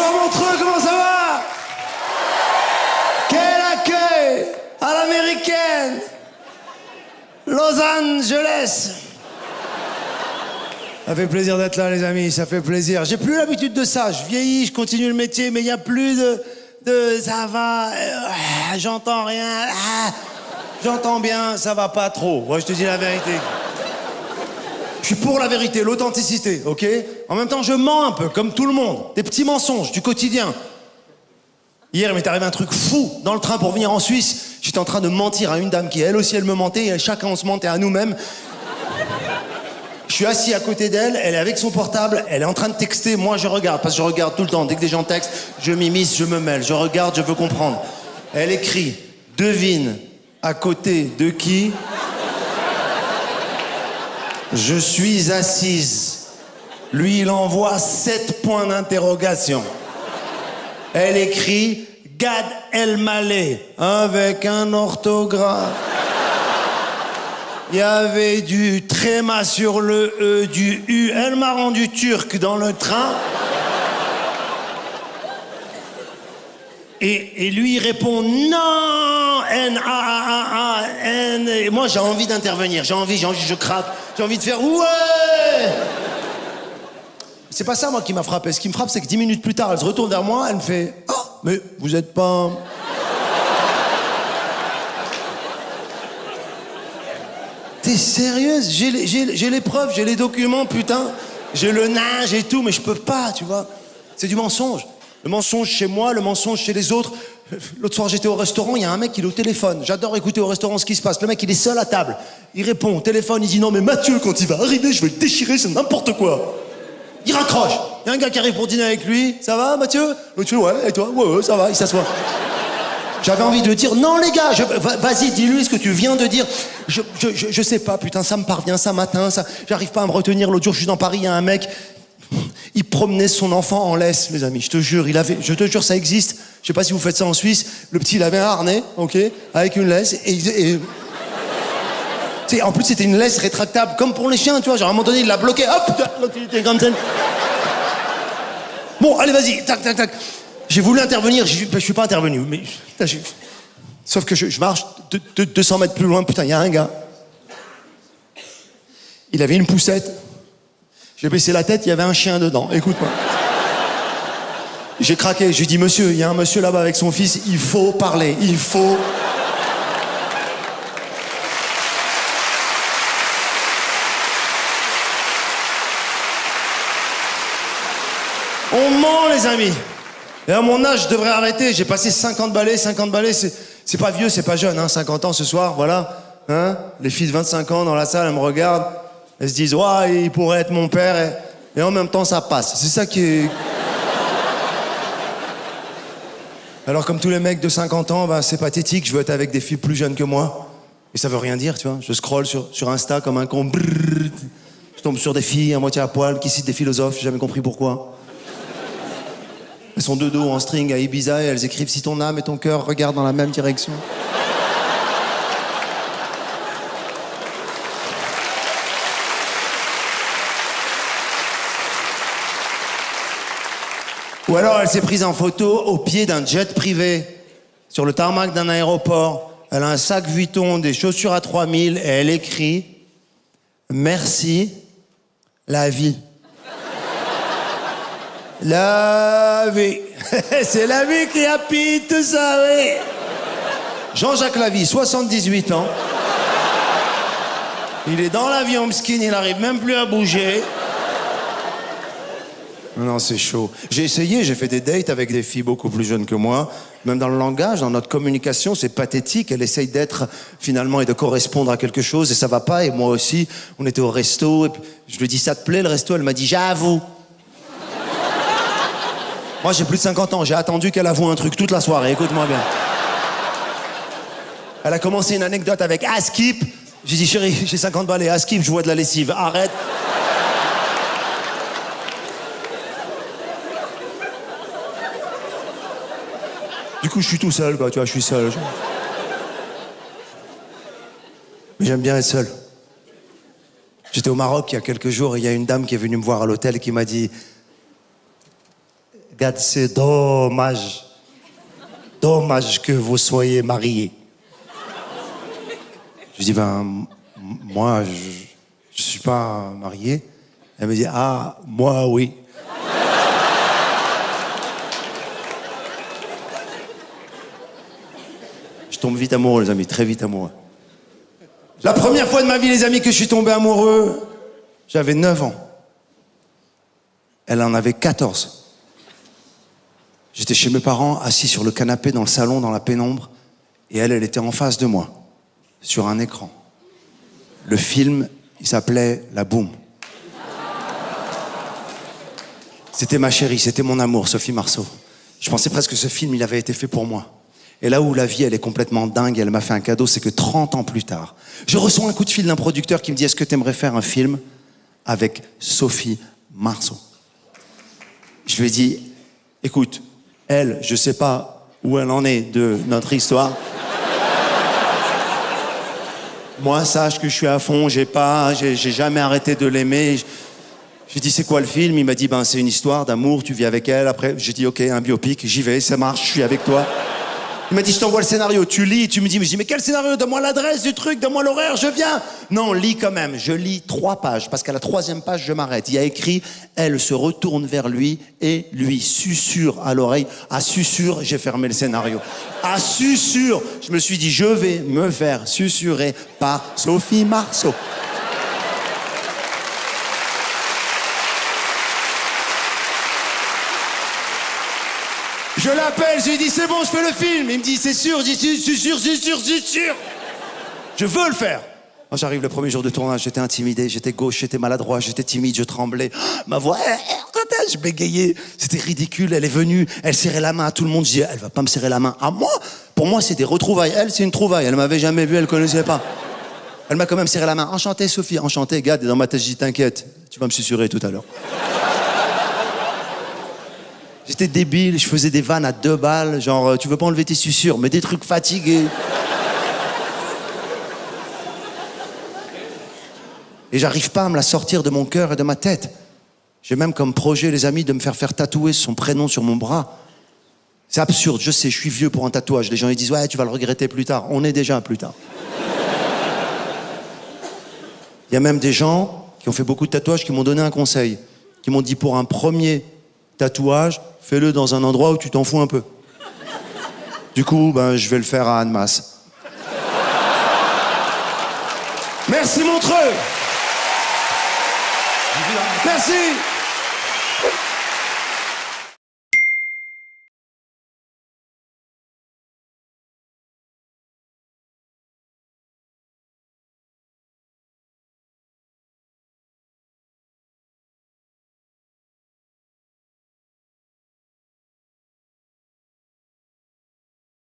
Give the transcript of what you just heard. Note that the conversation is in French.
Bonsoir Montreux, comment ça va? Quel accueil à l'américaine. Los Angeles. Ça fait plaisir d'être là, les amis, ça fait plaisir. J'ai plus l'habitude de ça, je vieillis, je continue le métier, mais il n'y a plus de ça va, j'entends rien, j'entends bien, ça va pas trop. Ouais, je te dis la vérité. Je suis pour la vérité, l'authenticité, ok? En même temps, je mens un peu, comme tout le monde. Des petits mensonges du quotidien. Hier, il m'est arrivé un truc fou. Dans le train pour venir en Suisse, j'étais en train de mentir à une dame qui, elle aussi, elle me mentait, et chacun, on se mentait à nous-mêmes. Je suis assis à côté d'elle, elle est avec son portable, elle est en train de texter, moi je regarde, parce que je regarde tout le temps. Dès que des gens textent, je m'immisce, je me mêle, je regarde, je veux comprendre. Elle écrit, devine, à côté de qui je suis assise. Lui, il envoie 7 points d'interrogation. Elle écrit Gad Elmaleh avec un orthographe. Il y avait du tréma sur le E, du U. Elle m'a rendu turc dans le train. Et lui, il répond non, N-A-A-A-A-N. Et moi, j'ai envie d'intervenir. J'ai envie, je craque. J'ai envie de faire ouais. C'est pas ça, moi, qui m'a frappé. Ce qui me frappe, c'est que 10 minutes plus tard, elle se retourne vers moi, elle me fait « Ah, mais vous êtes pas... » T'es sérieuse? J'ai les preuves, j'ai les documents, putain. J'ai le nage et tout, mais je peux pas, tu vois. C'est du mensonge. Le mensonge chez moi, le mensonge chez les autres. L'autre soir, j'étais au restaurant, il y a un mec, il est au téléphone. J'adore écouter au restaurant ce qui se passe. Le mec, il est seul à table. Il répond au téléphone, il dit « Non, mais Mathieu, quand il va arriver, je vais le déchirer, c'est n'importe quoi. » Il raccroche. Il y a un gars qui arrive pour dîner avec lui. « Ça va, Mathieu ?» L'autre fait « Ouais, et toi ?»« Ouais, ça va. » Il s'assoit. J'avais envie de dire « Non, les gars, vas-y, dis-lui ce que tu viens de dire. Je sais pas, putain, ça me parvient, ça m'atteint, ça... J'arrive pas à me retenir. L'autre jour, je suis dans Paris, il y a un mec... Il promenait son enfant en laisse, les amis, je te jure, je te jure, ça existe. Je sais pas si vous faites ça en Suisse. Le petit, il avait un harnais, ok, avec une laisse, et... Tu sais, en plus, c'était une laisse rétractable, comme pour les chiens, tu vois. Genre, à un moment donné, il l'a bloqué, hop, l'autre, il était comme ça. Bon, allez, vas-y, tac, tac, tac. J'ai voulu intervenir, je suis pas intervenu, mais... Putain, sauf que je marche 200 mètres plus loin, putain, il y a un gars. Il avait une poussette. J'ai baissé la tête, il y avait un chien dedans. Écoute-moi. J'ai craqué, j'ai dit, monsieur, il y a un monsieur là-bas avec son fils, il faut parler, il faut... On ment, les amis. Et à mon âge, je devrais arrêter. J'ai passé 50 balais, c'est pas vieux, c'est pas jeune, hein, 50 ans ce soir, voilà. Hein, les filles de 25 ans dans la salle, elles me regardent. Elles se disent, ouais, il pourrait être mon père, et en même temps, ça passe. C'est ça qui est... Alors, comme tous les mecs de 50 ans, bah, c'est pathétique, je veux être avec des filles plus jeunes que moi. Et ça veut rien dire, tu vois. Je scrolle sur Insta comme un con. Brrr, je tombe sur des filles à moitié à poil qui citent des philosophes, j'ai jamais compris pourquoi. Elles sont de dos en string à Ibiza et elles écrivent « Si ton âme et ton cœur regardent dans la même direction ». Ou alors elle s'est prise en photo au pied d'un jet privé, sur le tarmac d'un aéroport. Elle a un sac Vuitton, des chaussures à 3000 et elle écrit « Merci, la vie ». La vie. C'est la vie qui habite tout ça, oui. Jean-Jacques Lavie, 78 ans. Il est dans l'avion, skin, il n'arrive même plus à bouger. Non, c'est chaud. J'ai essayé, j'ai fait des dates avec des filles beaucoup plus jeunes que moi. Même dans le langage, dans notre communication, c'est pathétique. Elle essaye d'être, finalement, et de correspondre à quelque chose, et ça va pas. Et moi aussi, on était au resto, et je lui dis, ça te plaît le resto? Elle m'a dit, j'avoue. Moi, j'ai plus de 50 ans, j'ai attendu qu'elle avoue un truc toute la soirée, écoute-moi bien. Elle a commencé une anecdote avec Askip. J'ai dit, chérie, j'ai 50 balais, Askip, je vois de la lessive, arrête. Du coup, je suis tout seul, quoi, tu vois, je suis seul. Mais j'aime bien être seul. J'étais au Maroc il y a quelques jours et il y a une dame qui est venue me voir à l'hôtel qui m'a dit Gad, c'est dommage. Dommage que vous soyez mariés. Je dis, moi, je suis pas marié. Elle me dit, ah, moi, oui. Je tombe vite amoureux, les amis, très vite amoureux. La première fois de ma vie, les amis, que je suis tombé amoureux, j'avais 9 ans. Elle en avait 14. J'étais chez mes parents, assis sur le canapé dans le salon, dans la pénombre, et elle était en face de moi, sur un écran. Le film, il s'appelait La Boum. C'était ma chérie, c'était mon amour, Sophie Marceau. Je pensais presque que ce film, il avait été fait pour moi. Et là où la vie, elle est complètement dingue, elle m'a fait un cadeau, c'est que 30 ans plus tard, je reçois un coup de fil d'un producteur qui me dit « Est-ce que tu aimerais faire un film avec Sophie Marceau ?» Je lui ai dit « Écoute, elle, je sais pas où elle en est de notre histoire. Moi, sache que je suis à fond, j'ai jamais arrêté de l'aimer. » J'ai dit, c'est quoi le film? Il m'a dit, c'est une histoire d'amour, tu vis avec elle. Après, j'ai dit, ok, un biopic, j'y vais, ça marche, je suis avec toi. Il m'a dit, je t'envoie le scénario, tu lis, tu me dis, mais quel scénario? Donne-moi l'adresse du truc, donne-moi l'horaire, je viens. Non, lis quand même. Je lis 3 pages, parce qu'à la 3e page, je m'arrête. Il y a écrit, elle se retourne vers lui et lui susurre à l'oreille. À susurre, j'ai fermé le scénario. À susurre, je me suis dit, je vais me faire susurrer par Sophie Marceau. Je l'appelle, je lui dis c'est bon, je fais le film. Il me dit c'est sûr, je dis c'est sûr. Je veux le faire. Quand j'arrive le premier jour de tournage, j'étais intimidé, j'étais gauche, j'étais maladroit, j'étais timide, je tremblais. Ma voix, je bégayais. C'était ridicule, elle est venue, elle serrait la main à tout le monde. Je dis elle va pas me serrer la main à moi. Pour moi, c'est des retrouvailles. Elle, c'est une trouvaille. Elle m'avait jamais vu, elle connaissait pas. Elle m'a quand même serré la main. Enchanté, Sophie, enchanté. Gad, dans ma tête, je dis t'inquiète, tu vas me susurrer tout à l'heure. J'étais débile, je faisais des vannes à 2 balles, genre tu veux pas enlever tes suceurs, mais des trucs fatigués. Et j'arrive pas à me la sortir de mon cœur et de ma tête. J'ai même comme projet, les amis, de me faire tatouer son prénom sur mon bras. C'est absurde, je sais, je suis vieux pour un tatouage. Les gens ils disent ouais, tu vas le regretter plus tard. On est déjà plus tard. Il y a même des gens qui ont fait beaucoup de tatouages qui m'ont donné un conseil, qui m'ont dit pour un premier tatouage, fais-le dans un endroit où tu t'en fous un peu. Du coup, je vais le faire à Annemasse. Merci Montreux. Merci.